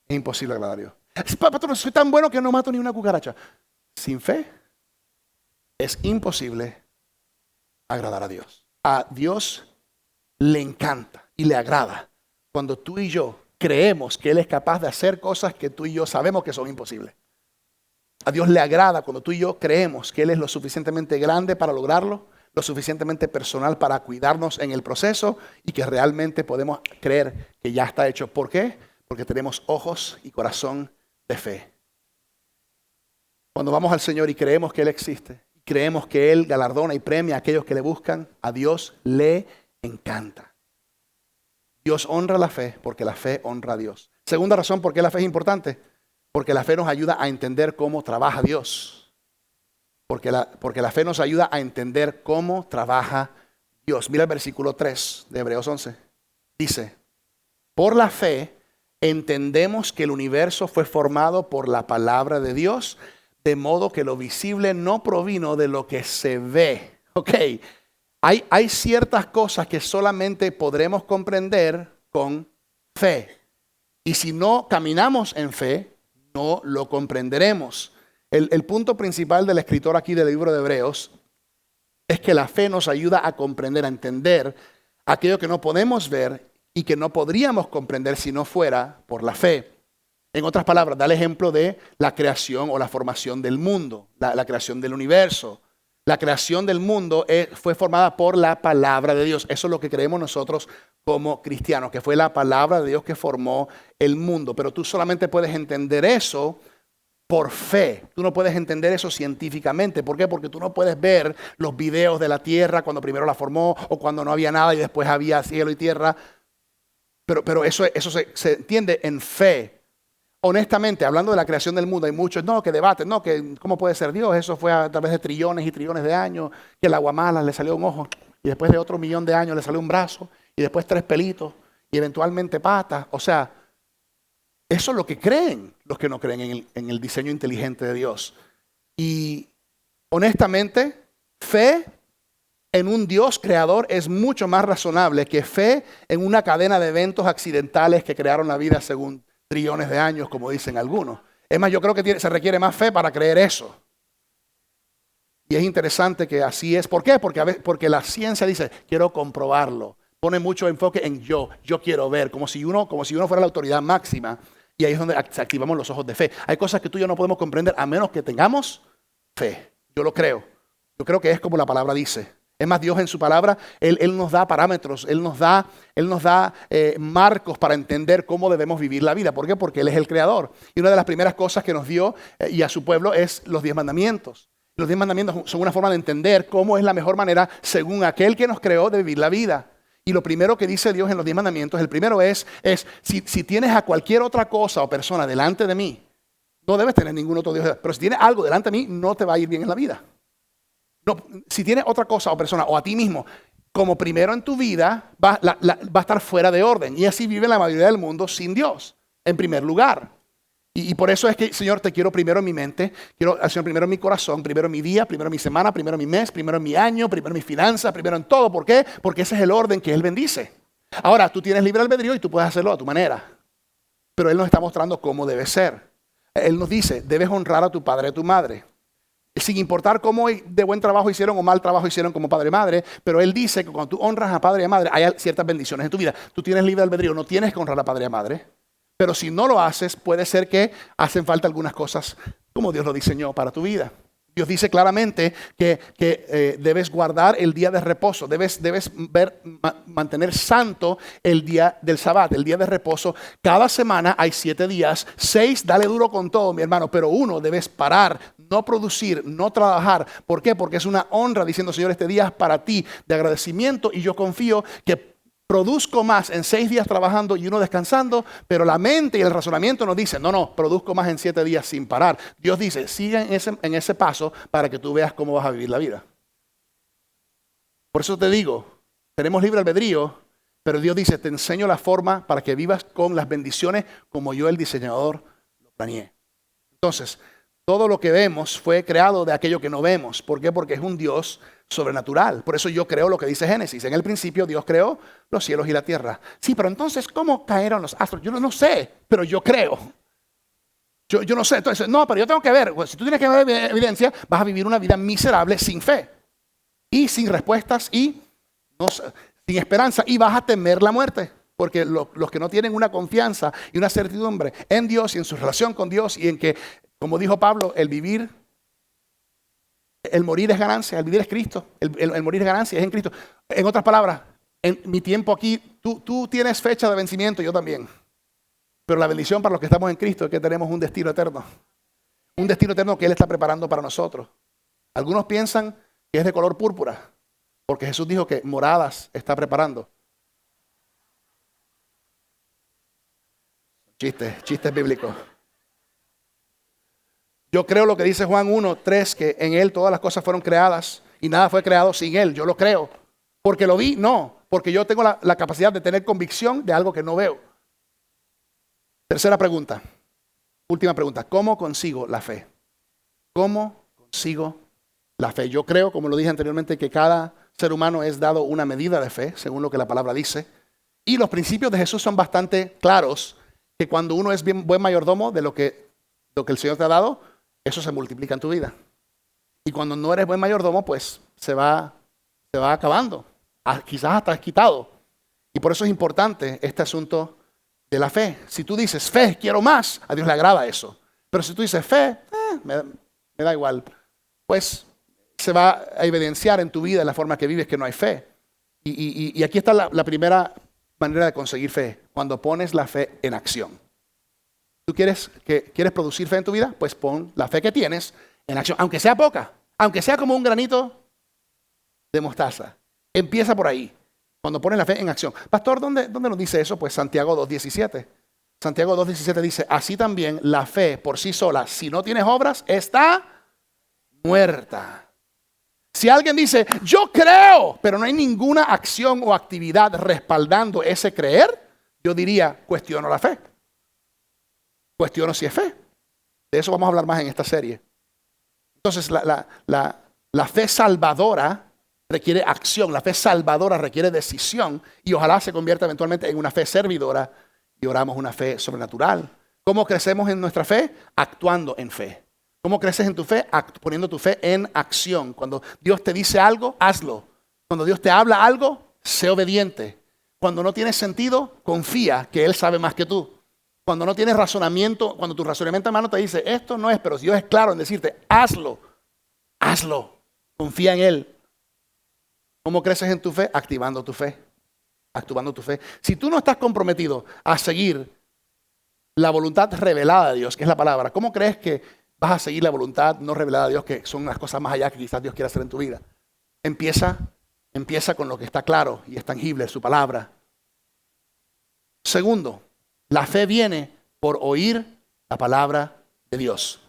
es imposible agradar a Dios. Pastor, soy tan bueno que no mato ni una cucaracha. Sin fe es imposible agradar a Dios. A Dios le encanta y le agrada cuando tú y yo creemos que Él es capaz de hacer cosas que tú y yo sabemos que son imposibles. A Dios le agrada cuando tú y yo creemos que Él es lo suficientemente grande para lograrlo, lo suficientemente personal para cuidarnos en el proceso y que realmente podemos creer que ya está hecho. ¿Por qué? Porque tenemos ojos y corazón de fe. Cuando vamos al Señor y creemos que Él existe, creemos que Él galardona y premia a aquellos que le buscan, a Dios le encanta. Dios honra la fe porque la fe honra a Dios. Segunda razón por qué la fe es importante, porque la fe nos ayuda a entender cómo trabaja Dios. Porque la fe nos ayuda a entender cómo trabaja Dios. Mira el versículo 3 de Hebreos 11. Dice, por la fe entendemos que el universo fue formado por la palabra de Dios, de modo que lo visible no provino de lo que se ve. Ok, hay ciertas cosas que solamente podremos comprender con fe. Y si no caminamos en fe, no lo comprenderemos. El punto principal del escritor aquí del libro de Hebreos es que la fe nos ayuda a comprender, a entender aquello que no podemos ver y que no podríamos comprender si no fuera por la fe. En otras palabras, da el ejemplo de la creación o la formación del mundo, la creación del universo. La creación del mundo fue formada por la palabra de Dios. Eso es lo que creemos nosotros como cristianos, que fue la palabra de Dios que formó el mundo. Pero tú solamente puedes entender eso por fe. Tú no puedes entender eso científicamente. ¿Por qué? Porque tú no puedes ver los videos de la tierra cuando primero la formó o cuando no había nada y después había cielo y tierra. Pero eso se entiende en fe. Honestamente, hablando de la creación del mundo, hay muchos que debaten, que cómo puede ser Dios. Eso fue a través de trillones y trillones de años, que el aguamala le salió un ojo y después de otro 1.000.000 de años le salió un brazo y después 3 pelitos y eventualmente patas. O sea, eso es lo que creen los que no creen en el diseño inteligente de Dios. Y honestamente, fe en un Dios creador es mucho más razonable que fe en una cadena de eventos accidentales que crearon la vida según trillones de años, como dicen algunos. Es más, yo creo que se requiere más fe para creer eso. Y es interesante que así es. ¿Por qué? Porque la ciencia dice, quiero comprobarlo. pone mucho enfoque en yo quiero ver, como si uno fuera la autoridad máxima. Y ahí es donde activamos los ojos de fe. Hay cosas que tú y yo no podemos comprender a menos que tengamos fe. Yo lo creo. Yo creo que es como la palabra dice. Es más, Dios en su palabra, Él nos da parámetros, Él nos da marcos para entender cómo debemos vivir la vida. ¿Por qué? Porque Él es el creador. Y una de las primeras cosas que nos dio y a su pueblo es los 10 mandamientos. Los 10 mandamientos son una forma de entender cómo es la mejor manera, según aquel que nos creó, de vivir la vida. Y lo primero que dice Dios en los 10 mandamientos, el primero es si tienes a cualquier otra cosa o persona delante de mí, no debes tener ningún otro Dios. Pero si tienes algo delante de mí, no te va a ir bien en la vida. No, si tienes otra cosa o persona o a ti mismo como primero en tu vida, va a estar fuera de orden. Y así vive la mayoría del mundo sin Dios, en primer lugar. Y por eso es que, Señor, te quiero primero en mi mente, quiero, Señor, primero en mi corazón, primero en mi día, primero en mi semana, primero en mi mes, primero en mi año, primero en mis finanzas, primero en todo. ¿Por qué? Porque ese es el orden que Él bendice. Ahora, tú tienes libre albedrío y tú puedes hacerlo a tu manera. Pero Él nos está mostrando cómo debe ser. Él nos dice, debes honrar a tu padre y a tu madre. Sin importar cómo de buen trabajo hicieron o mal trabajo hicieron como padre y madre, pero Él dice que cuando tú honras a padre y a madre, hay ciertas bendiciones en tu vida. Tú tienes libre albedrío, no tienes que honrar a padre y a madre. Pero si no lo haces, puede ser que hacen falta algunas cosas como Dios lo diseñó para tu vida. Dios dice claramente que debes guardar el día de reposo, debes mantener santo el día del Sabbat, el día de reposo. Cada semana hay 7 días, 6 dale duro con todo, mi hermano, pero 1 debes parar, no producir, no trabajar. ¿Por qué? Porque es una honra diciendo, Señor, este día es para ti de agradecimiento y yo confío que produzco más en 6 días trabajando y 1 descansando, pero la mente y el razonamiento nos dicen, no, produzco más en 7 días sin parar. Dios dice, sigue en ese paso para que tú veas cómo vas a vivir la vida. Por eso te digo, tenemos libre albedrío, pero Dios dice, te enseño la forma para que vivas con las bendiciones como yo, el diseñador, lo planeé. Entonces, todo lo que vemos fue creado de aquello que no vemos. ¿Por qué? Porque es un Dios sobrenatural. Por eso yo creo lo que dice Génesis. En el principio Dios creó los cielos y la tierra. Sí, pero entonces, ¿cómo cayeron los astros? Yo no sé, pero yo creo. Yo no sé. Entonces, no, pero yo tengo que ver. Pues, si tú tienes que ver evidencia, vas a vivir una vida miserable sin fe. Y sin respuestas y sin esperanza. Y vas a temer la muerte. Porque los que no tienen una confianza y una certidumbre en Dios y en su relación con Dios y en que, como dijo Pablo, el morir es ganancia, el vivir es Cristo, el morir es ganancia, es en Cristo. En otras palabras, en mi tiempo aquí, tú tienes fecha de vencimiento, yo también. Pero la bendición para los que estamos en Cristo es que tenemos un destino eterno. Un destino eterno que Él está preparando para nosotros. Algunos piensan que es de color púrpura, porque Jesús dijo que moradas está preparando. Chistes bíblicos. Yo creo lo que dice Juan 1:3, que en Él todas las cosas fueron creadas y nada fue creado sin Él. Yo lo creo. ¿Porque lo vi? No. Porque yo tengo la capacidad de tener convicción de algo que no veo. Tercera pregunta. Última pregunta. ¿Cómo consigo la fe? ¿Cómo consigo la fe? Yo creo, como lo dije anteriormente, que cada ser humano es dado una medida de fe, según lo que la palabra dice. Y los principios de Jesús son bastante claros, que cuando uno es buen mayordomo de lo que el Señor te ha dado, eso se multiplica en tu vida. Y cuando no eres buen mayordomo, pues se va acabando. Quizás hasta es quitado. Y por eso es importante este asunto de la fe. Si tú dices fe, quiero más, a Dios le agrada eso. Pero si tú dices fe, me da igual, pues se va a evidenciar en tu vida, en la forma que vives, que no hay fe. Y aquí está la primera manera de conseguir fe, cuando pones la fe en acción. ¿Tú quieres producir fe en tu vida? Pues pon la fe que tienes en acción, aunque sea poca, aunque sea como un granito de mostaza. Empieza por ahí, cuando pones la fe en acción. Pastor, ¿dónde nos dice eso? Pues Santiago 2:17. Santiago 2:17 dice, así también la fe por sí sola, si no tienes obras, está muerta. Si alguien dice, yo creo, pero no hay ninguna acción o actividad respaldando ese creer, yo diría, cuestiono la fe. Cuestiono si es fe. De eso vamos a hablar más en esta serie. Entonces, la fe salvadora requiere acción, la fe salvadora requiere decisión y ojalá se convierta eventualmente en una fe servidora y oramos una fe sobrenatural. ¿Cómo crecemos en nuestra fe? Actuando en fe. ¿Cómo creces en tu fe? Poniendo tu fe en acción. Cuando Dios te dice algo, hazlo. Cuando Dios te habla algo, sé obediente. Cuando no tienes sentido, confía que Él sabe más que tú. Cuando no tienes razonamiento, cuando tu razonamiento hermano te dice, esto no es, pero si Dios es claro en decirte, hazlo, hazlo, confía en Él. ¿Cómo creces en tu fe? Activando tu fe, actuando tu fe. Si tú no estás comprometido a seguir la voluntad revelada de Dios, que es la palabra, ¿cómo crees que vas a seguir la voluntad no revelada de Dios, que son las cosas más allá que quizás Dios quiera hacer en tu vida? Empieza con lo que está claro y es tangible, su palabra. Segundo, la fe viene por oír la palabra de Dios.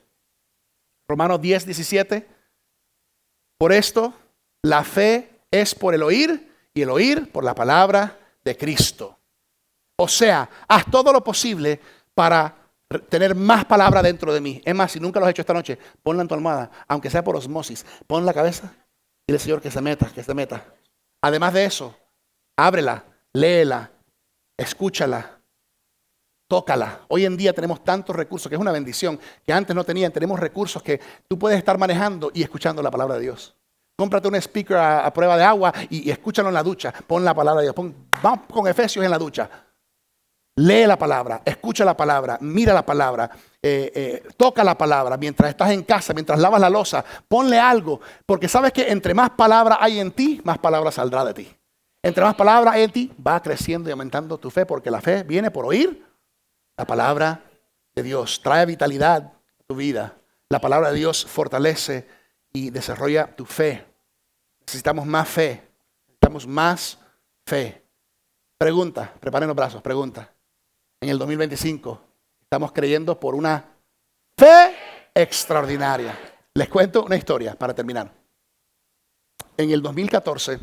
Romanos 10, 17. Por esto, la fe es por el oír y el oír por la palabra de Cristo. O sea, haz todo lo posible para tener más palabra dentro de mí. Es más, si nunca lo has hecho esta noche, ponla en tu almohada, aunque sea por osmosis. Pon la cabeza y dile, Señor, que se meta, que se meta. Además de eso, ábrela, léela, escúchala, tócala. Hoy en día tenemos tantos recursos, que es una bendición, que antes no tenían. Tenemos recursos que tú puedes estar manejando y escuchando la palabra de Dios. Cómprate un speaker a prueba de agua y escúchalo en la ducha. Pon la palabra de Dios. Vamos con Efesios en la ducha. Lee la palabra, escucha la palabra, mira la palabra, toca la palabra mientras estás en casa, mientras lavas la loza. Ponle algo, porque sabes que entre más palabra hay en ti, más palabra saldrá de ti. Entre más palabra hay en ti, va creciendo y aumentando tu fe, porque la fe viene por oír la palabra de Dios. Trae vitalidad a tu vida. La palabra de Dios fortalece y desarrolla tu fe. Necesitamos más fe. Necesitamos más fe. Pregunta, preparen los brazos, pregunta. En el 2025 estamos creyendo por una fe extraordinaria. Les cuento una historia para terminar. En el 2014,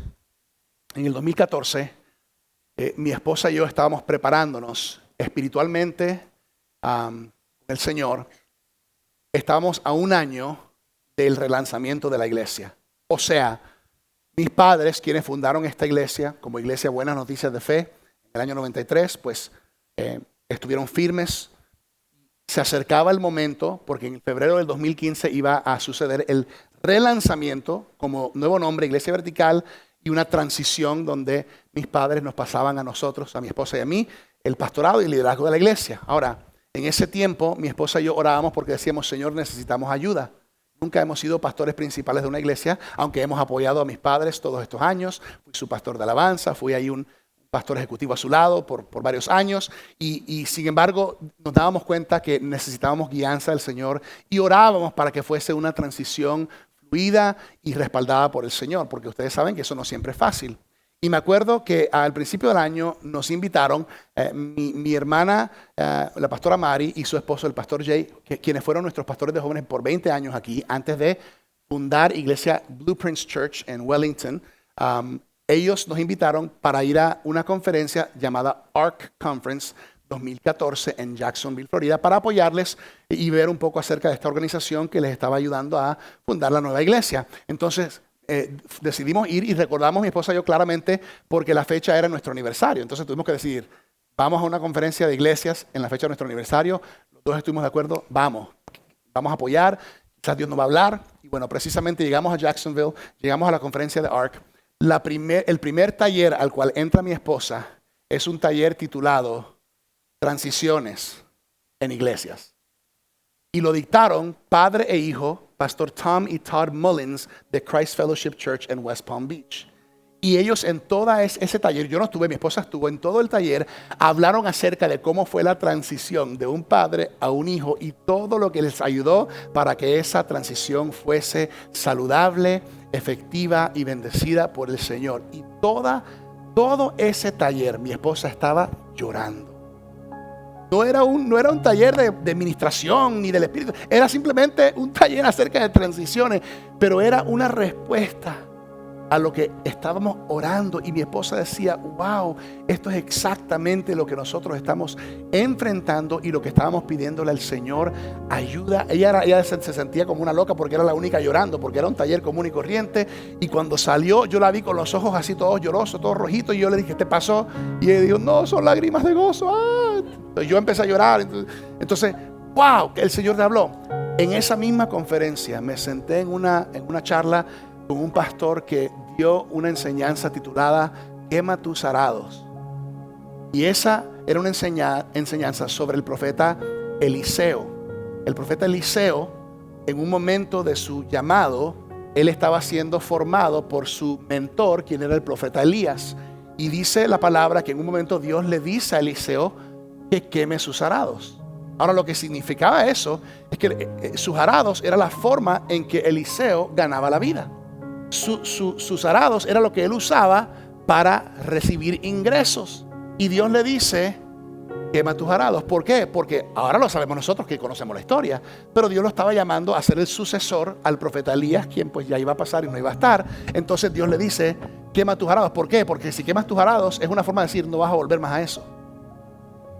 mi esposa y yo estábamos preparándonos espiritualmente con el Señor. Estábamos a un año del relanzamiento de la iglesia. O sea, mis padres, quienes fundaron esta iglesia como Iglesia Buenas Noticias de Fe, en el año 93, pues estuvieron firmes. Se acercaba el momento, porque en febrero del 2015 iba a suceder el relanzamiento como nuevo nombre, Iglesia Vertical, y una transición donde mis padres nos pasaban a nosotros, a mi esposa y a mí, el pastorado y el liderazgo de la iglesia. Ahora, en ese tiempo, mi esposa y yo orábamos porque decíamos, Señor, necesitamos ayuda. Nunca hemos sido pastores principales de una iglesia, aunque hemos apoyado a mis padres todos estos años. Fui su pastor de alabanza, fui ahí un pastor ejecutivo a su lado por varios años. Y sin embargo, nos dábamos cuenta que necesitábamos guianza del Señor y orábamos para que fuese una transición fluida y respaldada por el Señor, porque ustedes saben que eso no siempre es fácil. Y me acuerdo que al principio del año nos invitaron mi hermana, la pastora Mari, y su esposo, el pastor Jay, quienes fueron nuestros pastores de jóvenes por 20 años aquí, antes de fundar Iglesia Blueprints Church en Wellington. Ellos nos invitaron para ir a una conferencia llamada ARC Conference 2014 en Jacksonville, Florida, para apoyarles y ver un poco acerca de esta organización que les estaba ayudando a fundar la nueva iglesia. Entonces, decidimos ir y recordamos mi esposa y yo claramente porque la fecha era nuestro aniversario. Entonces tuvimos que decidir, vamos a una conferencia de iglesias en la fecha de nuestro aniversario. Los dos estuvimos de acuerdo, vamos a apoyar, quizás Dios nos va a hablar. Y bueno, precisamente llegamos a Jacksonville, llegamos a la conferencia de ARC. El primer taller al cual entra mi esposa es un taller titulado Transiciones en Iglesias. Y lo dictaron padre e hijo, Pastor Tom y Todd Mullins de Christ Fellowship Church en West Palm Beach. Y ellos en todo ese taller, yo no estuve, mi esposa estuvo, en todo el taller hablaron acerca de cómo fue la transición de un padre a un hijo y todo lo que les ayudó para que esa transición fuese saludable, efectiva y bendecida por el Señor. Y todo ese taller, mi esposa estaba llorando. No era un taller de administración ni del Espíritu. Era simplemente un taller acerca de transiciones. Pero era una respuesta a lo que estábamos orando. Y mi esposa decía, wow, esto es exactamente lo que nosotros estamos enfrentando y lo que estábamos pidiéndole al Señor. Ayuda. Ella se sentía como una loca porque era la única llorando, porque era un taller común y corriente. Y cuando salió, yo la vi con los ojos así todos llorosos, todos rojitos. Y yo le dije, ¿qué te pasó? Y ella dijo, no, son lágrimas de gozo. Entonces yo empecé a llorar. Entonces, wow, que el Señor te habló. En esa misma conferencia me senté en una charla con un pastor que dio una enseñanza titulada Quema tus arados Y esa era una enseñanza sobre el profeta Eliseo. El profeta Eliseo, en un momento de su llamado, él estaba siendo formado por su mentor, quien era el profeta Elías. Y dice la palabra que en un momento Dios le dice a Eliseo que queme sus arados. Ahora, lo que significaba eso es que sus arados era la forma en que Eliseo ganaba la vida. Sus arados era lo que él usaba para recibir ingresos. Y Dios le dice: quema tus arados. ¿Por qué? Porque ahora lo sabemos nosotros que conocemos la historia, pero Dios lo estaba llamando a ser el sucesor al profeta Elías, quien pues ya iba a pasar y no iba a estar. Entonces Dios le dice: quema tus arados. ¿Por qué? Porque si quemas tus arados es una forma de decir: no vas a volver más a eso.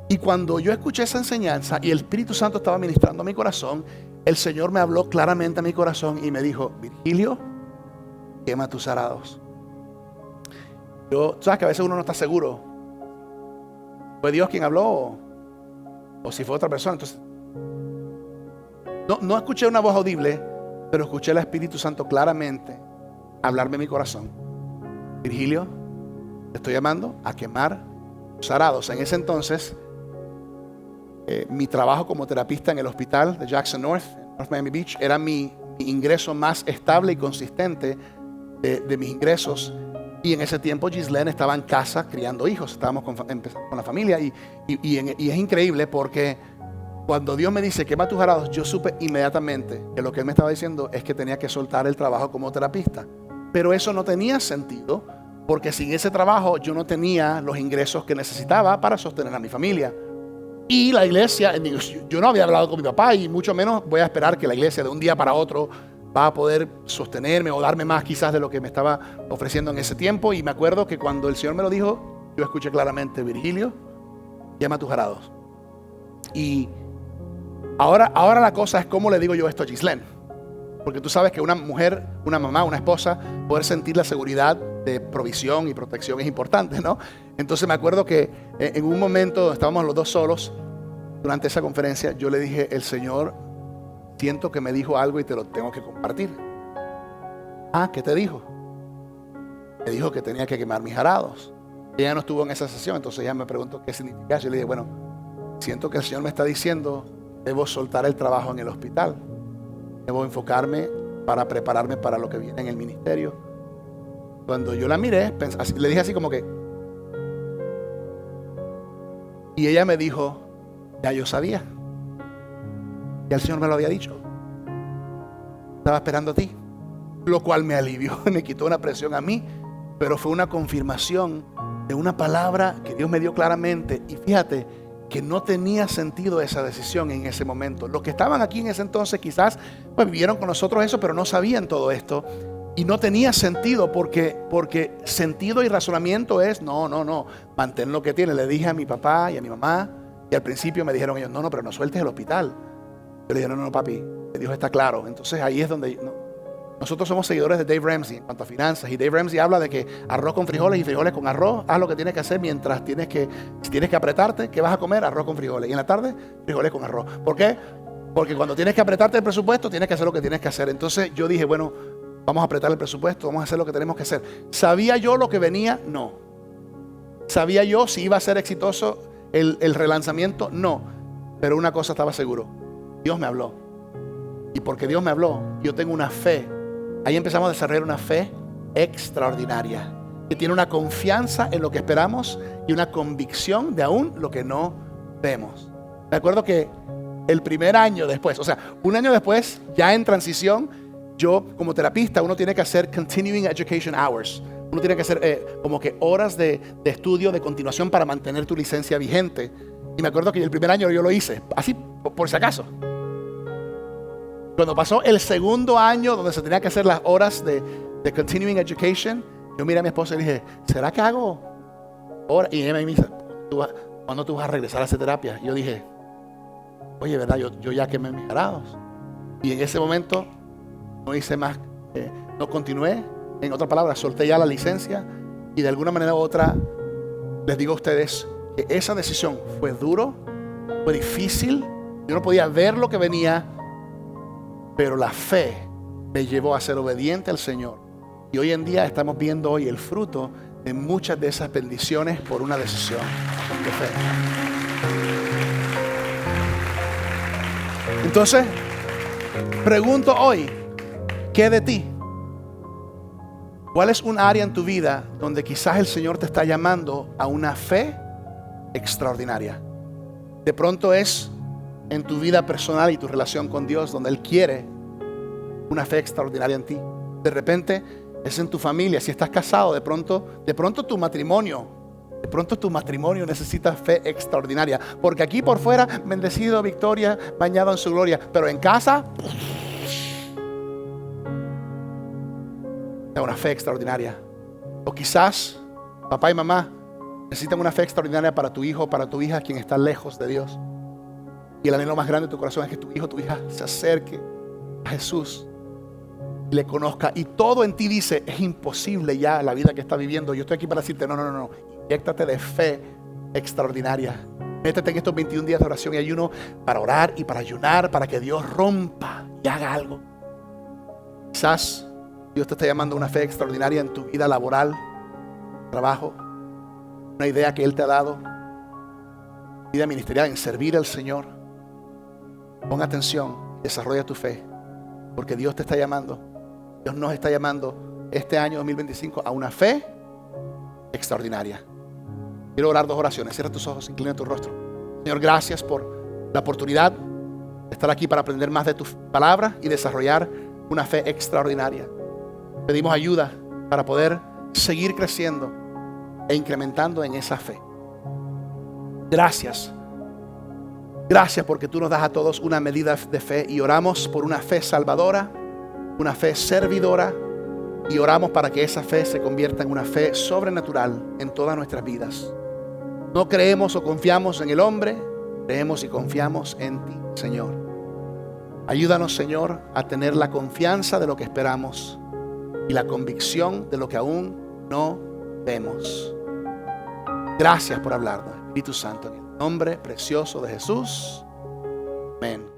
Y cuando yo escuché esa enseñanza y el Espíritu Santo estaba ministrando a mi corazón, el Señor me habló claramente a mi corazón y me dijo: Virgilio, quema tus arados. Tú sabes que a veces uno no está seguro, ¿fue Dios quien habló o si fue otra persona? Entonces, no escuché una voz audible, pero escuché al Espíritu Santo claramente hablarme en mi corazón: Virgilio, te estoy llamando a quemar tus arados. En ese entonces, mi trabajo como terapista en el hospital de Jackson North Miami Beach, era mi ingreso más estable y consistente de mis ingresos. Y en ese tiempo Gislene estaba en casa criando hijos. Estábamos empezando con la familia y es increíble porque cuando Dios me dice quema tus arados, yo supe inmediatamente que lo que Él me estaba diciendo es que tenía que soltar el trabajo como terapista. Pero eso no tenía sentido porque sin ese trabajo yo no tenía los ingresos que necesitaba para sostener a mi familia. Y la iglesia, yo no había hablado con mi papá y mucho menos voy a esperar que la iglesia de un día para otro va a poder sostenerme o darme más quizás de lo que me estaba ofreciendo en ese tiempo. Y me acuerdo que cuando el Señor me lo dijo, yo escuché claramente: Virgilio, quema tus arados. Y ahora la cosa es cómo le digo yo esto a Gislene. Porque tú sabes que una mujer, una mamá, una esposa, poder sentir la seguridad de provisión y protección es importante, ¿no? Entonces me acuerdo que en un momento estábamos los dos solos durante esa conferencia. Yo le dije: el Señor, siento que me dijo algo y te lo tengo que compartir. Ah, ¿qué te dijo? Me dijo que tenía que quemar mis arados. Ella no estuvo en esa sesión, entonces ella me preguntó qué significa. Yo le dije: bueno, siento que el Señor me está diciendo, debo soltar el trabajo en el hospital. Debo enfocarme para prepararme para lo que viene en el ministerio. Cuando yo la miré, le dije así como que... Y ella me dijo: ya yo sabía. Ya el Señor me lo había dicho. Estaba esperando a ti. Lo cual me alivió, me quitó una presión a mí. Pero fue una confirmación de una palabra que Dios me dio claramente. Y fíjate que no tenía sentido esa decisión en ese momento. Los que estaban aquí en ese entonces quizás pues vivieron con nosotros eso, pero no sabían todo esto. Y no tenía sentido porque sentido y razonamiento es no, mantén lo que tiene. Le dije a mi papá y a mi mamá, y al principio me dijeron ellos: no, pero no sueltes el hospital. Yo le dije: no, papi, Dios está claro. Entonces ahí es donde nosotros somos seguidores de Dave Ramsey en cuanto a finanzas, y Dave Ramsey habla de que arroz con frijoles y frijoles con arroz. Haz lo que tienes que hacer mientras si tienes que apretarte. ¿Qué vas a comer? Arroz con frijoles. Y en la tarde, frijoles con arroz. ¿Por qué? Porque cuando tienes que apretarte el presupuesto, tienes que hacer lo que tienes que hacer. Entonces yo dije: bueno, vamos a apretar el presupuesto, vamos a hacer lo que tenemos que hacer. ¿Sabía yo lo que venía? No. ¿Sabía yo si iba a ser exitoso el relanzamiento? No. Pero una cosa estaba seguro: Dios me habló. Y porque Dios me habló, yo tengo una fe. Ahí empezamos a desarrollar una fe extraordinaria, que tiene una confianza en lo que esperamos y una convicción de aún lo que no vemos. Me acuerdo que el primer año después, o sea, un año después, ya en transición, yo como terapista, uno tiene que hacer continuing education hours. Uno tiene que hacer como que horas de estudio de continuación para mantener tu licencia vigente. Y me acuerdo que el primer año yo lo hice, así por si acaso. Cuando pasó el segundo año donde se tenía que hacer las horas de continuing education, yo miré a mi esposa y le dije: ¿será que hago horas? Y ella me dice: ¿cuándo tú vas a regresar a hacer terapia? Y yo dije: oye, ¿verdad? Yo ya quemé mis arados. Y en ese momento no hice más, no continué. En otras palabras, solté ya la licencia. Y de alguna manera u otra, les digo a ustedes que esa decisión fue duro, fue difícil. Yo no podía ver lo que venía, pero la fe me llevó a ser obediente al Señor. Y hoy en día estamos viendo hoy el fruto de muchas de esas bendiciones por una decisión de fe. Entonces, pregunto hoy, ¿qué de ti? ¿Cuál es un área en tu vida donde quizás el Señor te está llamando a una fe extraordinaria? De pronto es en tu vida personal y tu relación con Dios donde Él quiere una fe extraordinaria en ti. De repente es en tu familia. Si estás casado, de pronto tu matrimonio necesita fe extraordinaria. Porque aquí por fuera, bendecido, victoria, bañado en su gloria. Pero en casa, es una fe extraordinaria. O quizás papá y mamá necesitan una fe extraordinaria para tu hijo o para tu hija, quien está lejos de Dios. Y el anhelo más grande de tu corazón es que tu hijo o tu hija se acerque a Jesús y le conozca. Y todo en ti dice, es imposible ya la vida que está viviendo. Yo estoy aquí para decirte, no. Inyéctate de fe extraordinaria. Métete en estos 21 días de oración y ayuno para orar y para ayunar, para que Dios rompa y haga algo. Quizás Dios te está llamando a una fe extraordinaria en tu vida laboral, trabajo, una idea que Él te ha dado, vida ministerial, en servir al Señor. Pon atención, desarrolla tu fe, porque Dios te está llamando. Dios nos está llamando este año 2025 a una fe extraordinaria. Quiero orar 2 oraciones. Cierra tus ojos, inclina tu rostro. Señor, gracias por la oportunidad de estar aquí para aprender más de tu palabra y desarrollar una fe extraordinaria. Pedimos ayuda para poder seguir creciendo e incrementando en esa fe. Gracias. Gracias porque tú nos das a todos una medida de fe y oramos por una fe salvadora, una fe servidora, y oramos para que esa fe se convierta en una fe sobrenatural en todas nuestras vidas. No creemos o confiamos en el hombre, creemos y confiamos en ti, Señor. Ayúdanos, Señor, a tener la confianza de lo que esperamos y la convicción de lo que aún no vemos. Gracias por hablarnos, Espíritu Santo, en el nombre precioso de Jesús. Amén.